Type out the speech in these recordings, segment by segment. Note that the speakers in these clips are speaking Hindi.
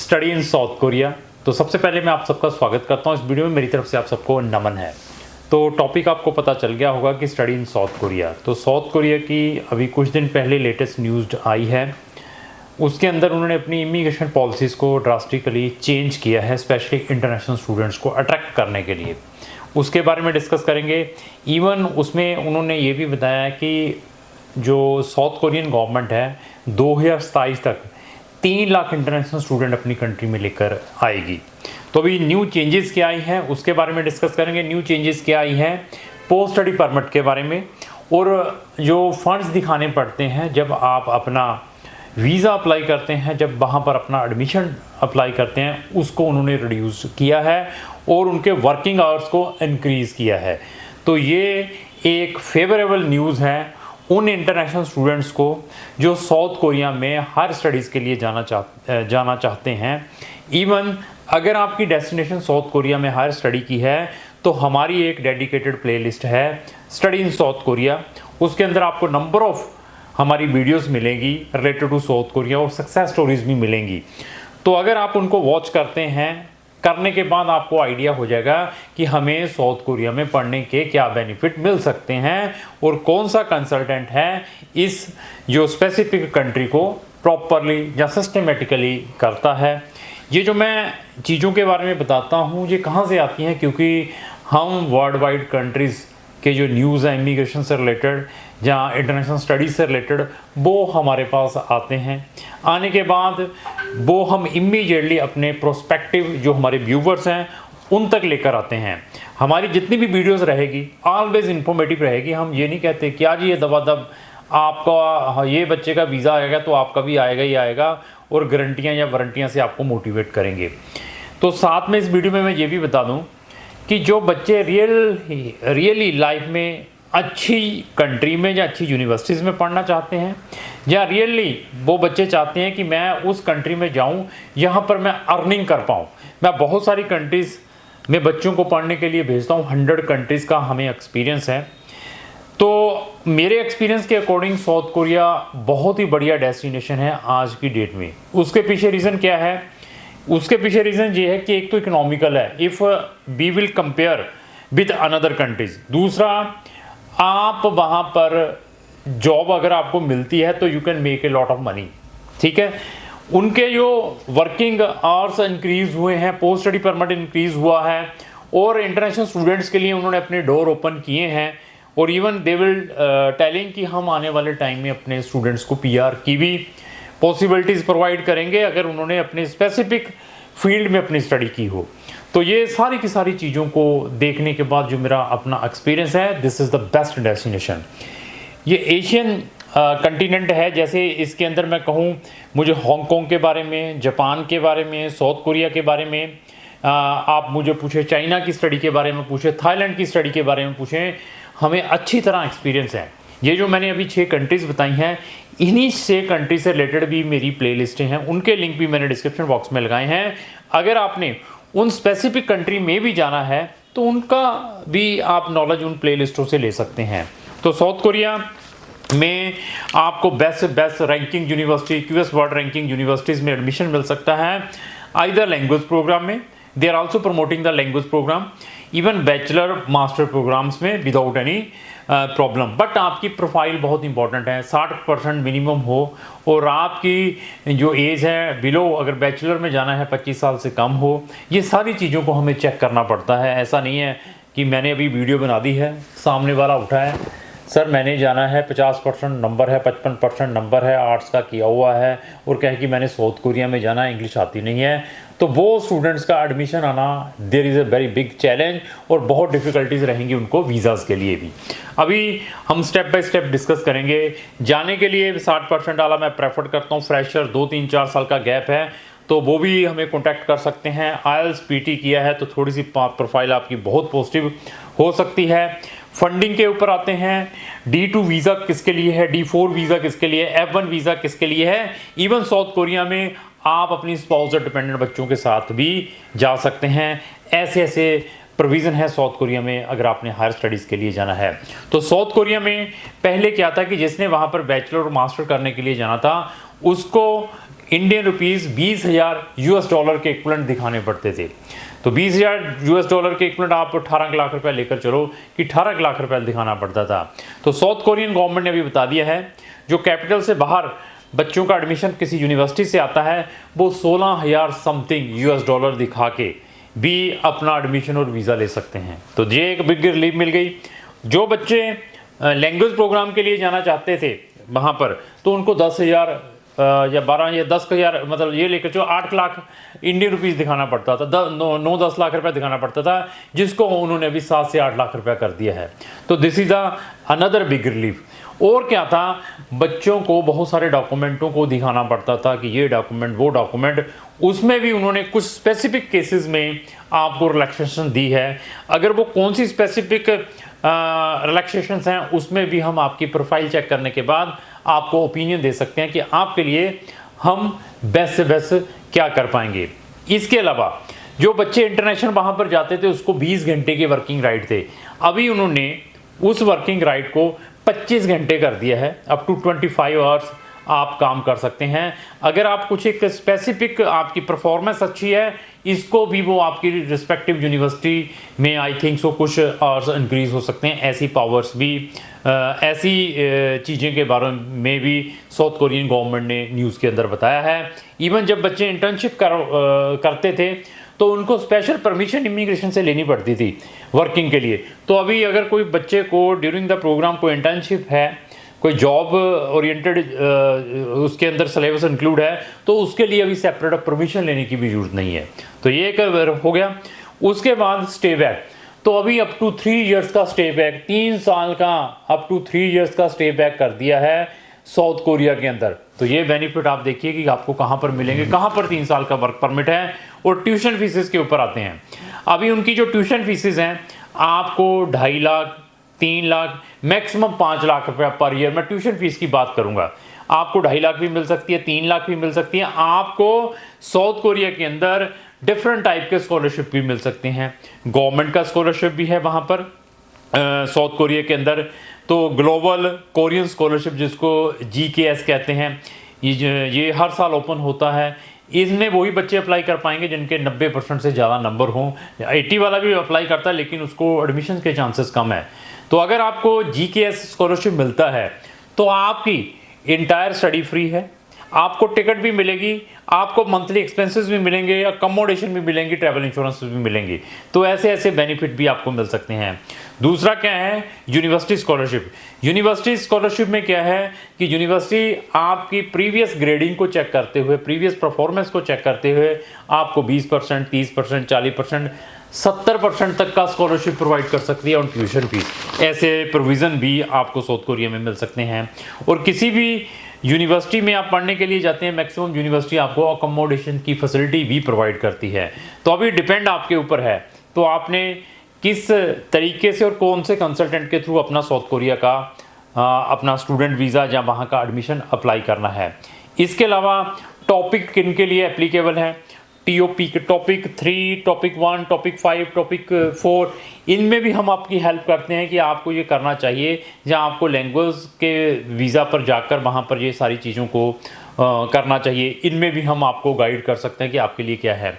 Study in south Korea. तो सबसे पहले मैं आप सबका स्वागत करता हूं इस वीडियो में। मेरी तरफ से आप सबको नमन है। तो टॉपिक आपको पता चल गया होगा कि स्टडी इन साउथ कोरिया। तो साउथ कोरिया की अभी कुछ दिन पहले लेटेस्ट न्यूज़ आई है। उसके अंदर उन्होंने अपनी इमिग्रेशन पॉलिसीज़ को ड्रास्टिकली चेंज किया है, स्पेशली इंटरनेशनल स्टूडेंट्स को अट्रैक्ट करने के लिए। उसके बारे में डिस्कस करेंगे। इवन उसमें उन्होंने ये भी बताया कि जो साउथ कोरियन गवर्नमेंट है 2027 तक 3 लाख इंटरनेशनल स्टूडेंट अपनी कंट्री में लेकर आएगी। तो अभी न्यू चेंजेस क्या आई हैं उसके बारे में डिस्कस करेंगे। न्यू चेंजेस क्या आई हैं पोस्ट स्टडी परमिट के बारे में, और जो फंड्स दिखाने पड़ते हैं जब आप अपना वीज़ा अप्लाई करते हैं, जब वहाँ पर अपना एडमिशन अप्लाई करते हैं, उसको उन्होंने रिड्यूस किया है और उनके वर्किंग आवर्स को इंक्रीज़ किया है। तो ये एक फेवरेबल न्यूज़ है उन इंटरनेशनल स्टूडेंट्स को जो साउथ कोरिया में हायर स्टडीज़ के लिए जाना चाहते हैं। इवन अगर आपकी डेस्टिनेशन साउथ कोरिया में हायर स्टडी की है तो हमारी एक डेडिकेटेड प्लेलिस्ट है स्टडी इन साउथ कोरिया। उसके अंदर आपको नंबर ऑफ़ हमारी वीडियोस मिलेंगी रिलेटेड टू साउथ कोरिया और सक्सेस स्टोरीज भी मिलेंगी। तो अगर आप उनको वॉच करते हैं, करने के बाद आपको आइडिया हो जाएगा कि हमें साउथ कोरिया में पढ़ने के क्या बेनिफिट मिल सकते हैं और कौन सा कंसल्टेंट है इस जो स्पेसिफिक कंट्री को प्रॉपरली या सिस्टमेटिकली करता है। ये जो मैं चीज़ों के बारे में बताता हूँ ये कहाँ से आती हैं, क्योंकि हम वर्ल्ड वाइड कंट्रीज़ के जो न्यूज़ है इमिग्रेशन से रिलेटेड जहाँ इंटरनेशनल स्टडीज़ से रिलेटेड वो हमारे पास आते हैं। आने के बाद वो हम इमीडिएटली अपने प्रोस्पेक्टिव जो हमारे व्यूवर्स हैं उन तक लेकर आते हैं। हमारी जितनी भी वीडियोस रहेगी ऑलवेज इंफॉर्मेटिव रहेगी। हम ये नहीं कहते कि आज ये दबादब आपका ये बच्चे का वीज़ा आएगा तो आपका भी आएगा ही आएगा और गारंटियाँ या वारंटियाँ से आपको मोटिवेट करेंगे। तो साथ में इस वीडियो में मैं ये भी बता दूँ कि जो बच्चे रियली लाइफ में अच्छी कंट्री में या अच्छी यूनिवर्सिटीज़ में पढ़ना चाहते हैं, या रियली वो बच्चे चाहते हैं कि मैं उस कंट्री में जाऊं यहाँ पर मैं अर्निंग कर पाऊँ। मैं बहुत सारी कंट्रीज़ में बच्चों को पढ़ने के लिए भेजता हूँ, 100 कंट्रीज़ का हमें एक्सपीरियंस है। तो मेरे एक्सपीरियंस के अकॉर्डिंग साउथ कोरिया बहुत ही बढ़िया डेस्टिनेशन है आज की डेट में। उसके पीछे रीज़न क्या है? उसके पीछे रीज़न ये है कि एक तो इकोनॉमिकल है, if we will compare with another countries. दूसरा, आप वहाँ पर जॉब अगर आपको मिलती है तो you can make a lot of money. ठीक है, उनके जो वर्किंग आवर्स इंक्रीज़ हुए हैं, पोस्ट स्टडी परमिट इंक्रीज़ हुआ है और इंटरनेशनल स्टूडेंट्स के लिए उन्होंने अपने डोर ओपन किए हैं। और इवन दे विल टेलिंग कि हम आने वाले टाइम में अपने स्टूडेंट्स को पीआर की भी पॉसिबिलिटीज़ प्रोवाइड करेंगे अगर उन्होंने अपने स्पेसिफिक फील्ड में अपनी स्टडी की हो। तो ये सारी की सारी चीज़ों को देखने के बाद जो मेरा अपना एक्सपीरियंस है, this is the best destination. ये एशियन कंटिनेंट है। जैसे इसके अंदर मैं कहूँ, मुझे हांगकांग के बारे में, जापान के बारे में, साउथ कोरिया के बारे में आप मुझे पूछे, चाइना की स्टडी के बारे में पूछे, थाईलैंड की स्टडी के बारे में पूछें, हमें अच्छी तरह एक्सपीरियंस है। ये जो मैंने अभी 6 कंट्रीज़ बताई हैं, इन्हीं 6 कंट्री से रिलेटेड भी मेरी प्लेलिस्टें हैं, उनके लिंक भी मैंने डिस्क्रिप्शन बॉक्स में लगाए हैं। अगर आपने उन स्पेसिफिक कंट्री में भी जाना है तो उनका भी आप नॉलेज उन प्लेलिस्टों से ले सकते हैं। तो साउथ कोरिया में आपको best ranking university, QS world ranking universities में एडमिशन मिल सकता है, आइदर लैंग्वेज प्रोग्राम में, they are also promoting the language programme, even bachelor master programmes में विदाउट एनी प्रॉब्लम। बट आपकी प्रोफाइल बहुत इंपॉर्टेंट है, 60% मिनिमम हो और आपकी जो एज है बिलो, अगर बैचलर में जाना है 25 साल से कम हो। ये सारी चीज़ों को हमें चेक करना पड़ता है। ऐसा नहीं है कि मैंने अभी वीडियो बना दी है, सामने वाला उठा है, सर मैंने जाना है 50% नंबर है, 55% नंबर है, आर्ट्स का किया हुआ है और कहे कि मैंने साउथ कोरिया में जाना है, इंग्लिश आती नहीं है, तो वो स्टूडेंट्स का एडमिशन आना there is a very big challenge और बहुत डिफ़िकल्टीज़ रहेंगी उनको वीज़ाज़ के लिए भी। अभी हम स्टेप बाय स्टेप डिस्कस करेंगे। जाने के लिए 60% वाला मैं प्रेफर करता हूँ। फ्रेशर 2, 3, 4 साल का गैप है तो वो भी हमें कॉन्टैक्ट कर सकते हैं। आईएलटीएस पीटी किया है तो थोड़ी सी प्रोफाइल आपकी बहुत पॉजिटिव हो सकती है। फंडिंग के ऊपर आते हैं। D2 वीज़ा किसके लिए है, D4 वीज़ा किसके लिए, F1 वीज़ा किसके लिए है। इवन साउथ कोरिया में आप अपनी स्पाउस और डिपेंडेंट बच्चों के साथ भी जा सकते हैं। ऐसे प्रोविज़न है साउथ कोरिया में अगर आपने हायर स्टडीज़ के लिए जाना है। तो साउथ कोरिया में पहले क्या था कि जिसने वहाँ पर बैचलर और मास्टर करने के लिए जाना था उसको इंडियन रुपीज़ 20,000 यूएस डॉलर के इक्विवेलेंट दिखाने पड़ते थे। तो 20,000 यूएस डॉलर के इक्विवेलेंट आप 18 लाख रुपए लेकर चलो कि 18 लाख रुपए दिखाना पड़ता था। तो साउथ कोरियन गवर्नमेंट ने अभी बता दिया है, जो कैपिटल से बाहर बच्चों का एडमिशन किसी यूनिवर्सिटी से आता है वो 16,000 समथिंग यूएस डॉलर दिखा के भी अपना एडमिशन और वीज़ा ले सकते हैं। तो ये एक बिग रिलीफ मिल गई। जो बच्चे लैंग्वेज प्रोग्राम के लिए जाना चाहते थे वहाँ पर, तो उनको 10,000 या 12 या 10,000 मतलब ये लेकर चलो 8 लाख इंडियन रुपीज़ दिखाना पड़ता था, 9-10 लाख रुपए दिखाना पड़ता था, जिसको उन्होंने अभी 7 से 8 लाख रुपया कर दिया है। तो this is another big relief. और क्या था, बच्चों को बहुत सारे डॉक्यूमेंटों को दिखाना पड़ता था कि ये डॉक्यूमेंट वो डॉक्यूमेंट, उसमें भी उन्होंने कुछ स्पेसिफिक केसेस में आपको रिलैक्सेशन दी है। अगर वो कौन सी स्पेसिफिक रिलैक्सेशंस हैं, उसमें भी हम आपकी प्रोफाइल चेक करने के बाद आपको ओपिनियन दे सकते हैं कि आपके लिए हम बेस्ट से बेस्ट क्या कर पाएंगे। इसके अलावा जो बच्चे इंटरनेशनल वहाँ पर जाते थे उसको 20 घंटे के वर्किंग राइट थे, अभी उन्होंने उस वर्किंग राइट को 25 घंटे कर दिया है। अप टू 25 आवर्स आप काम कर सकते हैं। अगर आप कुछ एक स्पेसिफिक आपकी परफॉर्मेंस अच्छी है, इसको भी वो आपकी रिस्पेक्टिव यूनिवर्सिटी में आई थिंक सो कुछ आवर्स इंक्रीज हो सकते हैं। ऐसी पावर्स भी ऐसी चीज़ें के बारे में भी साउथ कोरियन गवर्नमेंट ने न्यूज़ के अंदर बताया है। इवन जब बच्चे इंटर्नशिप करते थे तो उनको स्पेशल परमिशन इमिग्रेशन से लेनी पड़ती थी वर्किंग के लिए। तो अभी अगर कोई बच्चे को ड्यूरिंग द प्रोग्राम कोई इंटर्नशिप है, कोई जॉब ओरिएंटेड उसके अंदर सिलेबस इंक्लूड है, तो उसके लिए अभी सेपरेट परमिशन लेने की भी जरूरत नहीं है। तो ये एक हो गया। उसके बाद स्टे बैक, तो अभी अप टू 3 इयर्स का स्टे बैक, 3 साल का अप टू 3 इयर्स का स्टे बैक कर दिया है साउथ कोरिया के अंदर। तो ये बेनिफिट आप देखिए कि आपको कहाँ पर मिलेंगे, कहाँ पर 3 साल का वर्क परमिट है। और ट्यूशन फीसेस के ऊपर आते हैं। अभी उनकी जो ट्यूशन फीसेस हैं आपको 2.5 लाख, 3 लाख, मैक्सिमम 5 लाख रुपया पर ईयर, मैं ट्यूशन फीस की बात करूंगा। आपको 2.5 लाख भी मिल सकती है, 3 लाख भी मिल सकती है। आपको साउथ कोरिया के अंदर डिफरेंट टाइप के स्कॉलरशिप भी मिल सकते हैं। गवर्नमेंट का स्कॉलरशिप भी है वहाँ पर साउथ कोरिया के अंदर। तो ग्लोबल कोरियन स्कॉलरशिप जिसको GKS कहते हैं, ये हर साल ओपन होता है। इसमें वही बच्चे अप्लाई कर पाएंगे जिनके 90% से ज़्यादा नंबर हों। 80 वाला भी अप्लाई करता है लेकिन उसको एडमिशन के चांसेस कम है। तो अगर आपको GKS स्कॉलरशिप मिलता है तो आपकी इंटायर स्टडी फ्री है, आपको टिकट भी मिलेगी, आपको मंथली एक्सपेंसेस भी मिलेंगे, अकोमोडेशन भी मिलेंगी, ट्रैवल इंश्योरेंस भी मिलेंगी। तो ऐसे ऐसे बेनिफिट भी आपको मिल सकते हैं। दूसरा क्या है, यूनिवर्सिटी स्कॉलरशिप। यूनिवर्सिटी स्कॉलरशिप में क्या है कि यूनिवर्सिटी आपकी प्रीवियस ग्रेडिंग को चेक करते हुए, प्रीवियस परफॉर्मेंस को चेक करते हुए आपको 20%, 30%, 40%, 70% तक का स्कॉलरशिप प्रोवाइड कर सकती है ऑन ट्यूशन फीस। ऐसे प्रोविज़न भी आपको साउथ कोरिया में मिल सकते हैं। और किसी भी यूनिवर्सिटी में आप पढ़ने के लिए जाते हैं, मैक्सिमम यूनिवर्सिटी आपको अकोमोडेशन की फैसिलिटी भी प्रोवाइड करती है। तो अभी डिपेंड आपके ऊपर है, तो आपने किस तरीके से और कौन से कंसल्टेंट के थ्रू अपना साउथ कोरिया का अपना स्टूडेंट वीज़ा या वहाँ का एडमिशन अप्लाई करना है। इसके अलावा टॉपिक किन के लिए एप्लीकेबल है, TOP के टॉपिक 3, टॉपिक 1, टॉपिक 5, टॉपिक 4, इनमें भी हम आपकी हेल्प करते हैं कि आपको ये करना चाहिए, या आपको लैंग्वेज के वीज़ा पर जाकर वहाँ पर ये सारी चीज़ों को करना चाहिए। इनमें भी हम आपको गाइड कर सकते हैं कि आपके लिए क्या है।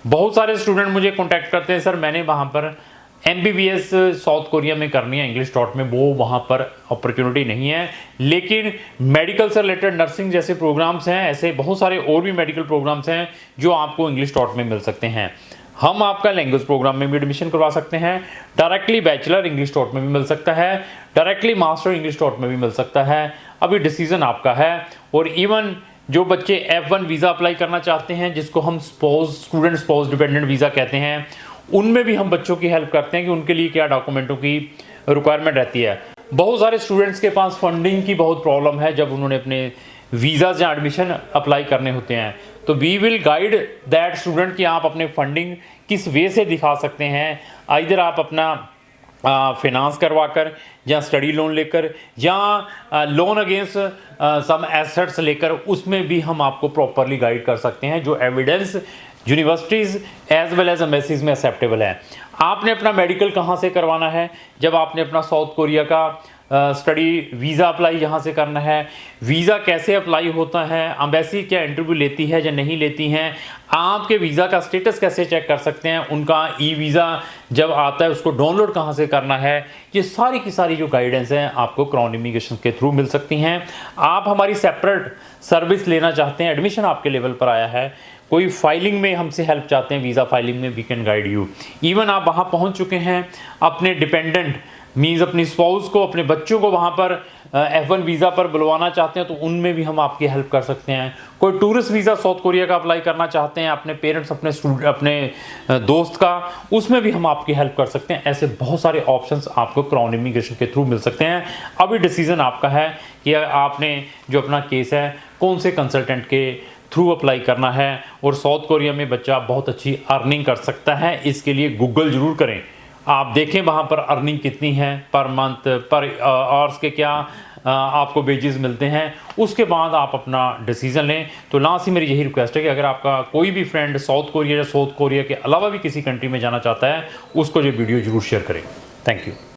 बहुत सारे स्टूडेंट मुझे कॉन्टैक्ट करते हैं, सर मैंने वहाँ पर MBBS साउथ कोरिया में करनी है इंग्लिश टॉट में, वो वहाँ पर अपॉर्चुनिटी नहीं है, लेकिन मेडिकल से रिलेटेड नर्सिंग जैसे प्रोग्राम्स हैं, ऐसे बहुत सारे और भी मेडिकल प्रोग्राम्स हैं जो आपको इंग्लिश टॉट में मिल सकते हैं। हम आपका लैंग्वेज प्रोग्राम में भी एडमिशन करवा सकते हैं, डायरेक्टली बैचलर इंग्लिश टॉट में भी मिल सकता है, डायरेक्टली मास्टर इंग्लिश टॉट में भी मिल सकता है। अभी डिसीजन आपका है। और इवन जो बच्चे F1 वीज़ा अप्लाई करना चाहते हैं, जिसको हम स्टूडेंट स्पाउस डिपेंडेंट वीज़ा कहते हैं, उनमें भी हम बच्चों की हेल्प करते हैं कि उनके लिए क्या डॉक्यूमेंटों की रिक्वायरमेंट रहती है। बहुत सारे स्टूडेंट्स के पास फंडिंग की बहुत प्रॉब्लम है जब उन्होंने अपने वीज़ाज या एडमिशन अप्लाई करने होते हैं। तो we will guide that student कि आप अपने फंडिंग किस वे से दिखा सकते हैं। इधर आप अपना फिनांस करवा कर, या स्टडी लोन लेकर, या लोन अगेंस्ट सम एसेट्स लेकर, उसमें भी हम आपको प्रॉपरली गाइड कर सकते हैं जो evidence universities as well as embassies में एक्सेप्टेबल है। आपने अपना मेडिकल कहाँ से करवाना है, जब आपने अपना साउथ कोरिया का स्टडी वीज़ा अप्लाई यहाँ से करना है, वीज़ा कैसे अप्लाई होता है, एम्बेसी क्या इंटरव्यू लेती है या नहीं लेती हैं, आपके वीज़ा का स्टेटस कैसे चेक कर सकते हैं, उनका ई वीज़ा जब आता है उसको डाउनलोड कहाँ से करना है, ये सारी की सारी जो गाइडेंस हैं आपको क्राउन इमिग्रेशन के थ्रू मिल सकती हैं। आप हमारी सेपरेट सर्विस लेना चाहते हैं, एडमिशन आपके लेवल पर आया है, कोई फाइलिंग में हमसे हेल्प चाहते हैं, वीज़ा फाइलिंग में, we can guide you. Even आप वहाँ पहुँच चुके हैं, अपने डिपेंडेंट मीन्स अपनी स्पाउस को, अपने बच्चों को वहाँ पर F1 वीज़ा पर बुलवाना चाहते हैं तो उनमें भी हम आपकी हेल्प कर सकते हैं। कोई टूरिस्ट वीज़ा साउथ कोरिया का अप्लाई करना चाहते हैं अपने पेरेंट्स, अपने स्टूडेंट, अपने दोस्त का, उसमें भी हम आपकी हेल्प कर सकते हैं। ऐसे बहुत सारे ऑप्शंस आपको क्राउन इमिग्रेशन के थ्रू मिल सकते हैं। अभी डिसीजन आपका है कि आपने जो अपना केस है कौन से कंसल्टेंट के थ्रू अप्लाई करना है। और साउथ कोरिया में बच्चा बहुत अच्छी अर्निंग कर सकता है, इसके लिए गूगल ज़रूर करें, आप देखें वहाँ पर अर्निंग कितनी है पर मंथ, पर आवर्स के क्या आपको वेजेस मिलते हैं, उसके बाद आप अपना डिसीज़न लें। तो लास्ट ही मेरी यही रिक्वेस्ट है कि अगर आपका कोई भी फ्रेंड साउथ कोरिया या साउथ कोरिया के अलावा भी किसी कंट्री में जाना चाहता है, उसको ये वीडियो ज़रूर शेयर करें। Thank you.